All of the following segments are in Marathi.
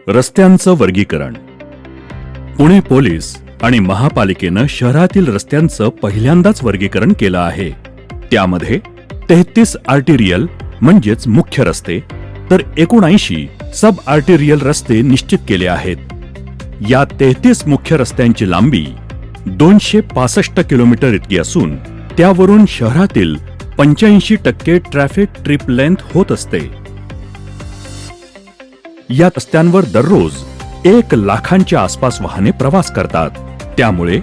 रस्त्यांचं वर्गीकरण. पुणे पोलीस आणि महापालिकेनं शहरातील रस्त्यांचं पहिल्यांदाच वर्गीकरण केलं आहे. त्यामध्ये 33 आर्टेरियल म्हणजेच मुख्य रस्ते तर 79 सब आर्टेरियल रस्ते निश्चित केले आहेत. या 33 मुख्य रस्त्यांची लांबी 265 किलोमीटर इतकी असून त्यावरून शहरातील 85% ट्रॅफिक ट्रिप लेंथ होत असते. या रस्त्यांवर दररोज 1 लाखांच्या आसपास वाहने प्रवास करतात. त्यामुळे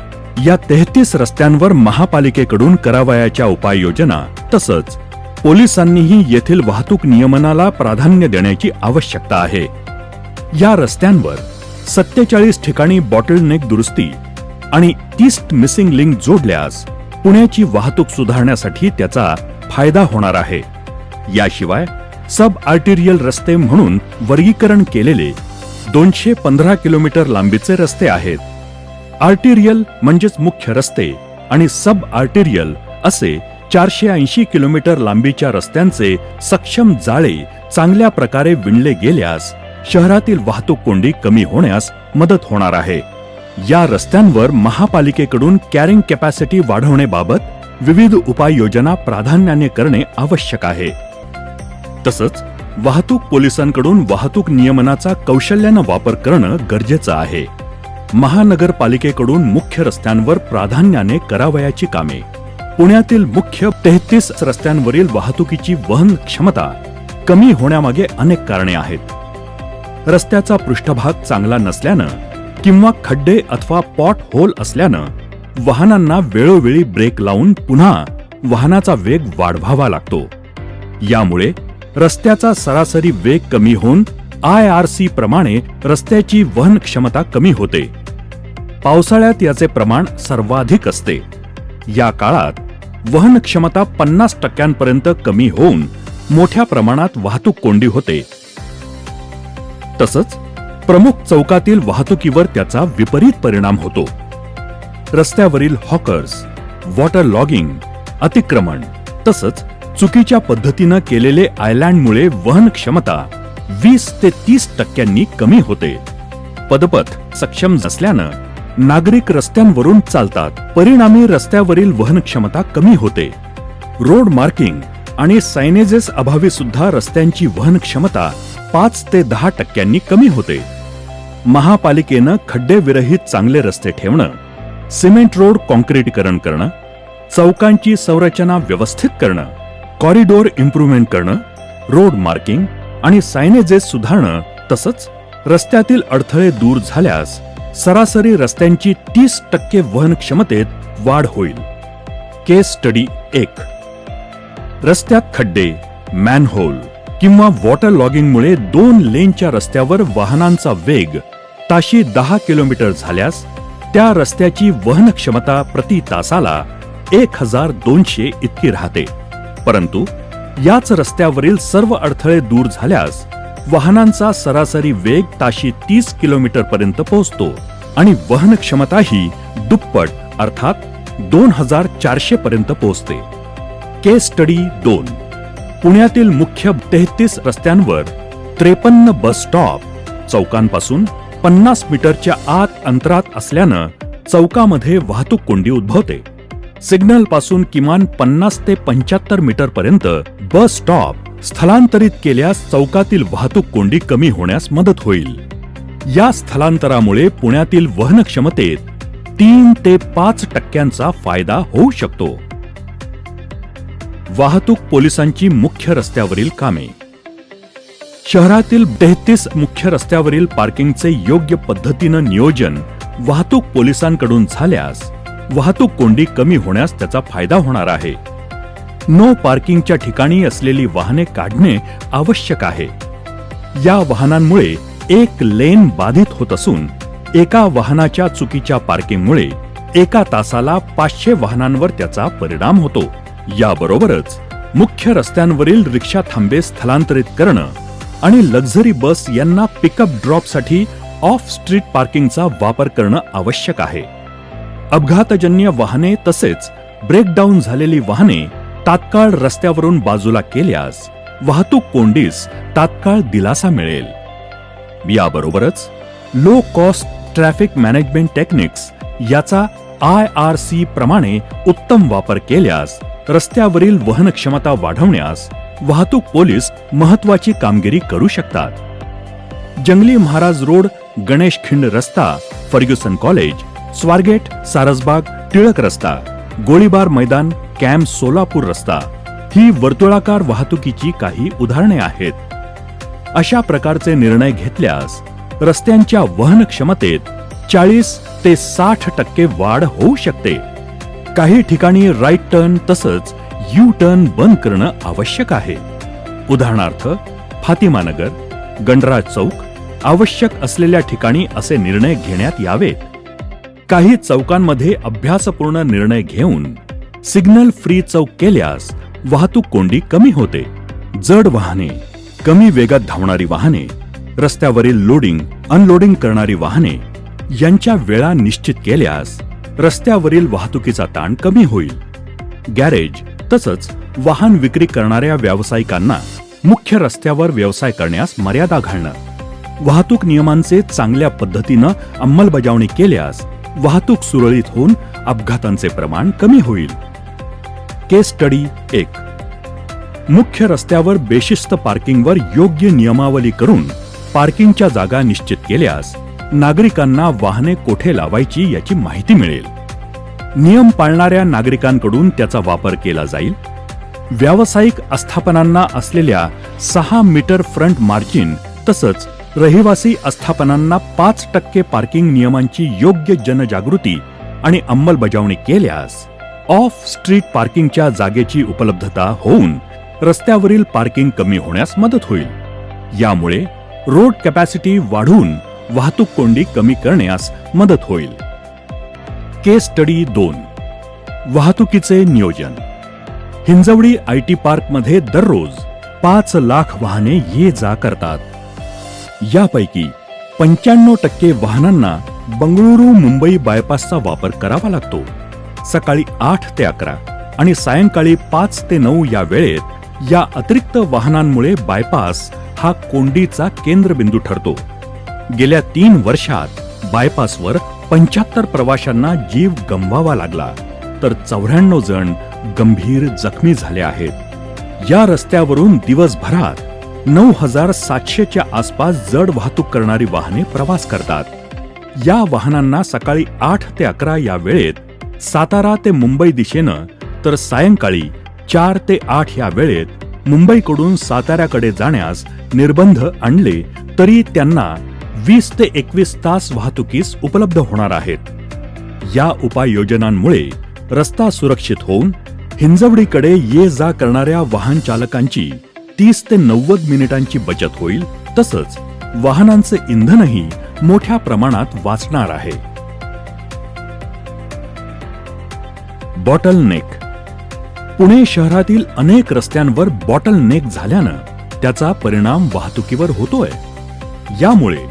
या 33 रस्त्यांवर महापालिकेकडून करावयाच्या उपाययोजना तसंच पोलिसांनीही येथील वाहतूक नियमनाला प्राधान्य देण्याची आवश्यकता आहे. या रस्त्यांवर 47 ठिकाणी बॉटलनेक दुरुस्ती आणि 30 मिसिंग लिंक जोडल्यास पुण्याची वाहतूक सुधारण्यासाठी त्याचा फायदा होणार आहे. याशिवाय सब आर्टेरियल रस्ते म्हणून वर्गीकरण केलेले 215 किलोमीटर लांबीचे रस्ते आहेत. आर्टेरियल म्हणजेच मुख्य रस्ते आणि सब आर्टेरियल असे 480 किलोमीटर लांबीच्या रस्त्यांचे सक्षम जाळे चांगल्या प्रकारे विणले गेल्यास शहरातील वाहतूक कोंडी कमी होण्यास मदत होणार आहे. या रस्त्यांवर महापालिकेकडून कॅरिंग कॅपॅसिटी वाढवण्याबाबत विविध उपाययोजना प्राधान्याने करणे आवश्यक आहे. तसंच वाहतूक पोलिसांकडून वाहतूक नियमनाचा कौशल्यानं वापर करणं गरजेचं आहे. महानगरपालिकेकडून मुख्य रस्त्यांवर प्राधान्याने करावयाची कामे. पुण्यातील मुख्य 33 रस्त्यांवरील वाहतुकीची वहन क्षमता कमी होण्यामागे अनेक कारणे आहेत. रस्त्याचा पृष्ठभाग चांगला नसल्यानं किंवा खड्डे अथवा पॉट होल असल्यानं वाहनांना वेळोवेळी ब्रेक लावून पुन्हा वाहनाचा वेग वाढवावा लागतो. यामुळे रस्त्याचा सरासरी वेग कमी होऊन IRC प्रमाणे रस्त्याची वहन क्षमता कमी होते. पावसाळ्यात याचे प्रमाण सर्वाधिक असते. या काळात वहन क्षमता 50% कमी होऊन मोठ्या प्रमाणात वाहतूक कोंडी होते. तसंच प्रमुख चौकातील वाहतुकीवर त्याचा विपरीत परिणाम होतो. रस्त्यावरील हॉकर्स, वॉटर लॉगिंग, अतिक्रमण तसंच चुकीच्या पद्धतीनं केलेले आयलँडमुळे वहन क्षमता 20 ते 30% कमी होते. पदपथ सक्षम नसल्यानं नागरिक रस्त्यांवरून चालतात. परिणामी रस्त्यावरील वहन क्षमता कमी होते. रोड मार्किंग आणि सायनेजेस अभावी सुद्धा रस्त्यांची वहन क्षमता 5 ते 10% कमी होते. महापालिकेनं खड्डेविरहित चांगले रस्ते ठेवणं, सिमेंट रोड कॉन्क्रिटीकरण करणं, चौकांची संरचना व्यवस्थित करणं, कॉरिडोर इम्प्रूव्हमेंट करणं, रोड मार्किंग आणि सायनेजेस सुधारणं तसंच रस्त्यातील अडथळे दूर झाल्यास सरासरी रस्त्यांची 30% वहन क्षमतेत वाढ होईल. केस स्टडी 1. रस्त्यात खड्डे, मॅनहोल किंवा वॉटर लॉगिंगमुळे 2 लेनच्या रस्त्यावर वाहनांचा वेग ताशी 10 किलोमीटर झाल्यास त्या रस्त्याची वहन क्षमता प्रति तासाला 1200 इतकी राहते. परंतु याच रस्त्यावरील सर्व अडथळे दूर झाल्यास वाहनांचा सरासरी वेग ताशी 30 किलोमीटर पर्यंत पोहोचतो आणि वहन क्षमताही दुप्पट अर्थात 2400 पर्यंत पोहोचते. केस स्टडी 2. पुण्यातील मुख्य 33 रस्त्यांवर 53 बस स्टॉप चौकांपासून 50 मीटरच्या आत अंतरात असल्यानं चौकामध्ये वाहतूक कोंडी उद्भवते. सिग्नल पासून किमान 50 ते 75 मीटर पर्यंत बस स्टॉप स्थलांतरित केल्यास चौकातील वाहतूक कोंडी कमी होण्यास मदत होईल. या स्थलांतरामुळे पुण्यातील वहन क्षमतेत 3 ते 5% फायदा होऊ शकतो. वाहतूक पोलिसांची मुख्य रस्त्यावरील कामे. शहरातील 33 मुख्य रस्त्यावरील पार्किंगचे योग्य पद्धतीनं नियोजन वाहतूक पोलिसांकडून झाल्यास वाहतूक कोंडी कमी होण्यास त्याचा फायदा होणार आहे. नो पार्किंगच्या ठिकाणी असलेली वाहने काढणे आवश्यक आहे. या वाहनांमुळे एक लेन बाधित होत असून एका वाहनाच्या चुकीच्या पार्किंगमुळे एका तासाला 500 वाहनांवर त्याचा परिणाम होतो. याबरोबरच मुख्य रस्त्यांवरील रिक्षा थांबे स्थलांतरित करणं आणि लक्झरी बस यांना पिकअप ड्रॉपसाठी ऑफ स्ट्रीट पार्किंगचा वापर करणं आवश्यक आहे. अपघातजन्य वाहने तसेच ब्रेकडाऊन झालेली वाहने तात्काळ रस्त्यावरून बाजूला केल्यास वाहतूक कोंडीस तात्काळ दिलासा मिळेल. याबरोबरच low cost traffic management techniques याचा IRC प्रमाणे उत्तम वापर केल्यास रस्त्यावरील वहन क्षमता वाढवण्यास वाहतूक पोलीस महत्वाची कामगिरी करू शकतात. जंगली महाराज रोड, गणेश खिंड रस्ता, फर्ग्युसन कॉलेज, स्वारगेट, सारसबाग, टिळक रस्ता, गोळीबार मैदान, कॅम्प सोलापूर रस्ता ही वर्तुळाकार वाहतुकीची काही उदाहरणे आहेत. अशा प्रकारचे निर्णय घेतल्यास रस्त्यांच्या वहन क्षमतेत 40 ते 60% वाढ होऊ शकते. काही ठिकाणी राईट टर्न तसंच यू टर्न बंद करणं आवश्यक आहे. उदाहरणार्थ फातिमानगर, गणराज चौक आवश्यक असलेल्या ठिकाणी असे निर्णय घेण्यात यावेत. काही चौकांमध्ये अभ्यासपूर्ण निर्णय घेऊन सिग्नल फ्री चौक केल्यास वाहतूक कोंडी कमी होते. जड वाहने, कमी वेगात धावणारी वाहने, रस्त्यावरील लोडिंग अनलोडिंग करणारी वाहने यांच्या वेळा निश्चित केल्यास रस्त्यावरील वाहतुकीचा ताण कमी होईल. गॅरेज तसंच वाहन विक्री करणाऱ्या व्यावसायिकांना मुख्य रस्त्यावर व्यवसाय करण्यास मर्यादा घालणं, वाहतूक नियमांचे चांगल्या पद्धतीनं अंमलबजावणी केल्यास वाहतूक सुरळीत होऊन अपघातांचे प्रमाण कमी होईल. केस स्टडी 1. मुख्य रस्त्यावर बेशिस्त पार्किंगवर योग्य नियमावली करून पार्किंगच्या जागा निश्चित केल्यास नागरिकांना वाहने कोठे लावायची याची माहिती मिळेल. नियम पाळणाऱ्या नागरिकांकडून त्याचा वापर केला जाईल. व्यावसायिक आस्थापनांना असलेल्या 6 मीटर फ्रंट मार्जिन तसंच रहिवासी आस्थापनांना 5% पार्किंग नियमांची योग्य जनजागृती आणि अंमलबजावणी केल्यास ऑफ स्ट्रीट पार्किंगच्या जागेची उपलब्धता होऊन रस्त्यावरील पार्किंग कमी होण्यास मदत होईल. यामुळे रोड कॅपॅसिटी वाढवून वाहतूक कोंडी कमी करण्यास मदत होईल. केस स्टडी 2. वाहतुकीचे नियोजन. हिंजवडी IT पार्कमध्ये दररोज 5 लाख वाहने ये जा करतात. यापैकी 95% वाहनांना बंगळुरू मुंबई बायपासचा वापर करावा लागतो. सकाळी 8 ते 11 आणि सायंकाळी 5 ते 9 या वेळेत या अतिरिक्त वाहनांमुळे बायपास हा कोंडीचा केंद्रबिंदू ठरतो. गेल्या 3 वर्षात बायपासवर 75 प्रवाशांना जीव गमवावा लागला तर 94 जण गंभीर जखमी झाले आहेत. या रस्त्यावरून दिवसभरात 9700च्या आसपास जड वाहतूक करणारी वाहने प्रवास करतात. या वाहनांना सकाळी 8 ते 11 या वेळेत सातारा ते मुंबई दिशेनं तर सायंकाळी 4 ते 8 या वेळेत मुंबईकडून साताऱ्याकडे जाण्यास निर्बंध आणले तरी त्यांना 20 ते 21 तास वाहतुकीस उपलब्ध होणार आहेत. या उपाययोजनांमुळे रस्ता सुरक्षित होऊन हिंजवडीकडे ये जा करणाऱ्या वाहन चालकांची 30 ते 90 मिनिटांची बचत होईल. तसंच वाहनांचे इंधनही मोठ्या प्रमाणात वाचणार आहे. बॉटलनेक. पुणे शहरातील अनेक रस्त्यांवर बॉटलनेक झाल्यानं त्याचा परिणाम वाहतुकीवर होतोय. यामुळे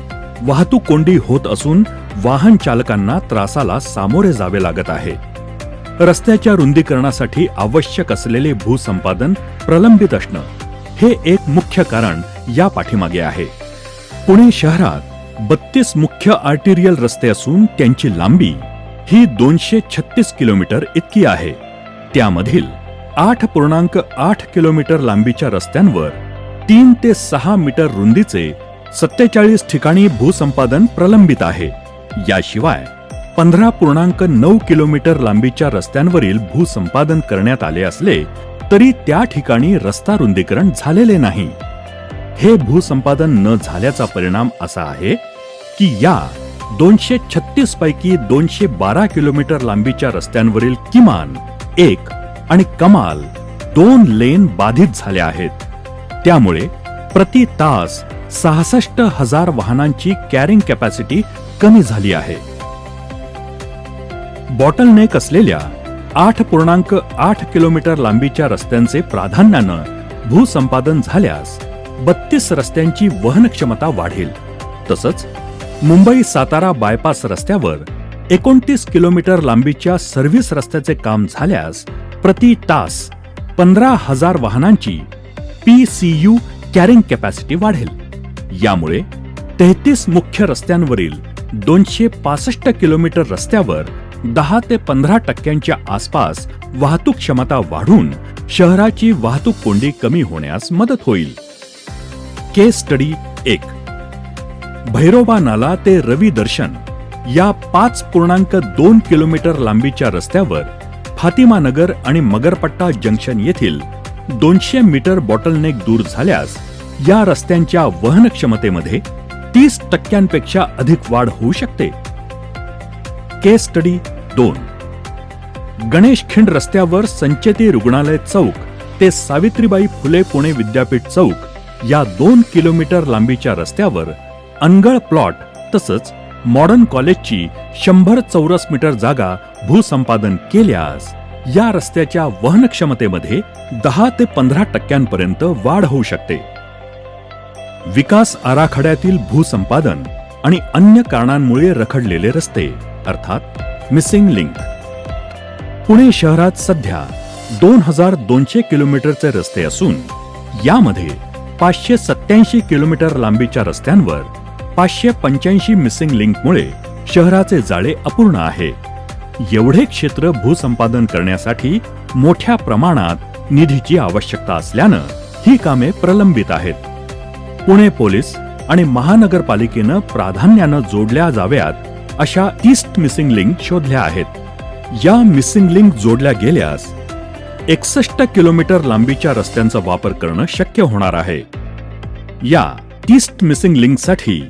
वाहतूक कोंडी होत असून वाहन चालकांना त्रासाला सामोरे जावे लागत आहे. रस्त्याच्या रुंदीकरणासाठी आवश्यक असलेले भूसंपादन प्रलंबित असणं हे एक मुख्य कारण या पाठीमागे आहे. पुणे शहरात 32 मुख्य आर्टिरियल रस्ते असून त्यांची लांबी ही 236 किलोमीटर इतकी आहे. त्यामधील 8.8 किलोमीटर लांबीच्या रस्त्यांवर 3 ते 6 मीटर रुंदीचे 47 ठिकाणी भूसंपादन प्रलंबित आहे. याशिवाय 15.9 किलोमीटर लांबीच्या रस्त्यांवरील भूसंपादन करण्यात आले असले तरी त्या ठिकाणी रस्ता रुंदीकरण झालेले नाही. हे भूसंपादन न झाल्याचा परिणाम असा आहे की या 236 पैकी 212 किलोमीटर लांबीच्या रस्त्यांवरील किमान 1 आणि कमाल 2 लेन बाधित झाल्या आहेत. त्यामुळे प्रति तास 66,000 वाहनांची कॅरिंग कॅपॅसिटी कमी झाली आहे. बॉटलनेक असलेल्या 8.8 किलोमीटर लांबीच्या रस्त्यांचे प्राधान्यानं भूसंपादन झाल्यास 32 रस्त्यांची वहन क्षमता वाढेल. तसंच मुंबई सातारा बायपास रस्त्यावर 29 किलोमीटर लांबीच्या सर्व्हिस रस्त्याचे काम झाल्यास प्रति तास 15,000 वाहनांची PCU कॅरिंग कॅपॅसिटी वाढेल. यामुळे 33 मुख्य रस्त्यांवरील 265 किलोमीटर रस्त्यावर 10 ते 15% आसपास वाहतूक क्षमता वाढून शहराची वाहतूक कोंडी कमी होण्यास मदत होईल. केस स्टडी 1. भैरोबा नाला ते रवी दर्शन या 5.2 किलोमीटर लांबीच्या रस्त्यावर फातिमा नगर आणि मगरपट्टा जंक्शन येथील 200 मीटर बॉटलनेक दूर झाल्यास या रस्त्यांच्या वहन क्षमतेमध्ये 30% अधिक वाढ होऊ शकते. केस स्टडी 2. गणेश खिंड रस्त्यावर संचेती रुग्णालय चौक ते सावित्रीबाई फुले पुणे विद्यापीठ चौक या 2 किलोमीटर लांबीच्या रस्त्यावर अनगळ प्लॉट तसंच मॉडर्न कॉलेजची 100 चौरस मीटर जागा भूसंपादन केल्यास या रस्त्याच्या वहन क्षमतेमध्ये 10 ते 15% वाढ होऊ शकते. विकास आराखड्यातील भूसंपादन आणि अन्य कारणांमुळे रखडलेले रस्ते अर्थात मिसिंग लिंक. पुणे शहरात सध्या 2200 किलोमीटरचे रस्ते असून यामध्ये 587 किलोमीटर लांबीच्या रस्त्यांवर 585 मिसिंग लिंकमुळे शहराचे जाळे अपूर्ण आहे. एवढे क्षेत्र भूसंपादन करण्यासाठी मोठ्या प्रमाणात निधीची आवश्यकता असल्यानं ही कामे प्रलंबित आहेत. पुणे पोलीस आणि महानगरपालिकेनं प्राधान्यानं जोडल्या जाव्यात अशा 30 मिसिंग लिंक शोधल्या आहेत. या मिसिंग लिंक जोडल्या गेल्यास 61 किलोमीटर लांबीच्या रस्त्यांचा वापर करणं शक्य होणार आहे. या 30 मिसिंग लिंकसाठी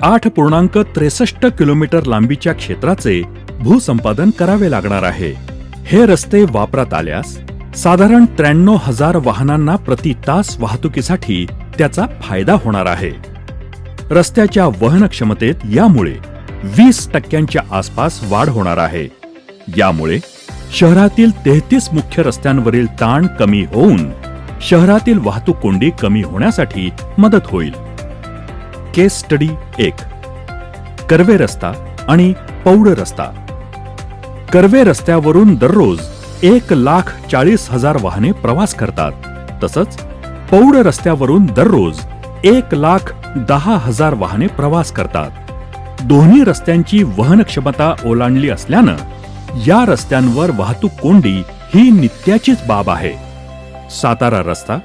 8.63 किलोमीटर लांबीच्या क्षेत्राचे भूसंपादन करावे लागणार आहे. हे रस्ते वापरात आल्यास साधारण 93,000 वाहनांना प्रति तास वाहतुकीसाठी त्याचा फायदा होणार आहे. रस्त्याच्या वहन क्षमतेत यामुळे 20% आसपास वाढ होणार आहे. यामुळे शहरातील 33 मुख्य रस्त्यांवरील ताण कमी होऊन शहरातील वाहतूक कोंडी कमी होण्यासाठी मदत होईल. केस स्टडी 1. कर्वे रस्ता आणि पौड रस्ता. कर्वे रस्त्यावरून दररोज 1,40,000 वाहने प्रवास करतात. तसंच पौड रस्त्यावरून दररोज 1,10,000 वाहने प्रवास करतात. दोन्ही रस्त्यांची वहन क्षमता ओलांडली असल्यानं या रस्त्यांवर वाहतूक कोंडी ही नित्याचीच बाब आहे. सातारा रस्ता,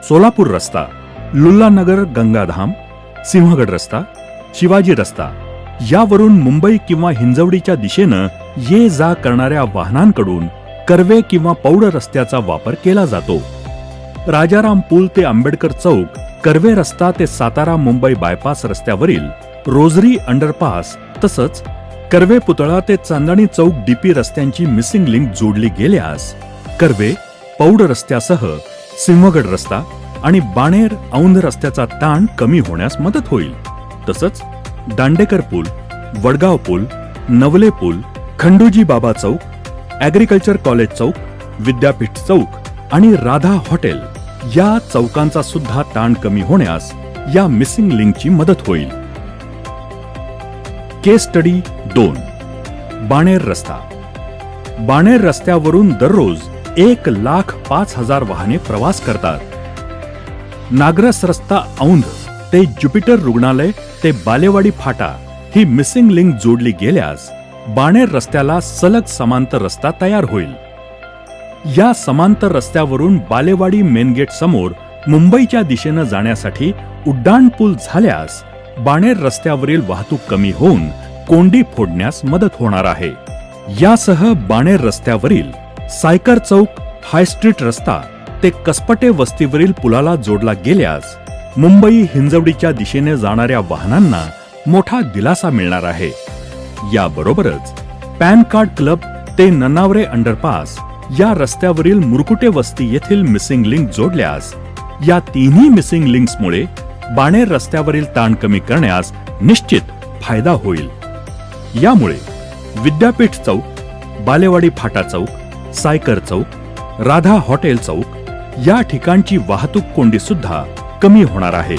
सोलापूर रस्ता, लुल्लानगर गंगाधाम, सिंहगड रस्ता, शिवाजी रस्ता यावरून मुंबई किंवा हिंजवडीच्या दिशेनं ये जा करणाऱ्या वाहनांकडून कर्वे किंवा पौड रस्त्याचा वापर केला जातो. राजाराम पूल ते आंबेडकर चौक, कर्वे रस्ता ते सातारा मुंबई बायपास रस्त्यावरील रोजरी अंडरपास तसंच कर्वे पुतळा ते चांदणी चौक डीपी रस्त्यांची मिसिंग लिंक जोडली गेल्यास कर्वे पौड रस्त्यासह सिंहगड रस्ता आणि बाणेर औंध रस्त्याचा ताण कमी होण्यास मदत होईल. तसंच दांडेकर पूल, वडगाव पूल, नवले पूल, खंडोजी बाबा चौक, ॲग्रिकल्चर कॉलेज चौक, विद्यापीठ चौक आणि राधा हॉटेल या चौकांचा सुद्धा ताण कमी होण्यास या मिसिंग लिंकची मदत होईल. केस स्टडी 2. बाणेर रस्ता. बाणेर रस्त्यावरून दररोज 1,05,000 वाहने प्रवास करतात. नागरस रस्ता औंध ते ज्युपिटर रुग्णालय ते बालेवाडी फाटा ही मिसिंग लिंक जोडली गेल्यास बाणेर रस्त्याला सलग समांतर रस्ता तयार होईल. या समांतर रस्त्यावरून बालेवाडी मेन गेट समोर मुंबईच्या दिशेनं जाण्यासाठी उड्डाण पूल झाल्यास बाणेर रस्त्यावरील वाहतूक कमी होऊन कोंडी फोडण्यास मदत होणार आहे. यासह बाणेर रस्त्यावरील सायकर चौक हायस्ट्रीट रस्ता ते कसपटे वस्तीवरील पुलाला जोडला गेल्यास मुंबई हिंजवडीच्या दिशेने जाणाऱ्या वाहनांना मोठा दिलासा मिळणार आहे. याबरोबरच पॅन कार्ड क्लब ते ननावरे अंडरपास या रस्त्यावरील मुरकुटे वस्ती येथील मिसिंग लिंक जोडल्यास या तिन्ही मिसिंग लिंक्समुळे बाणेर रस्त्यावरील ताण कमी करण्यास निश्चित फायदा होईल. यामुळे विद्यापीठ चौक, बालेवाडी फाटा चौक, सायकर चौक, राधा हॉटेल चौक या ठिकाणची वाहतूक कोंडी सुद्धा कमी होणार आहे.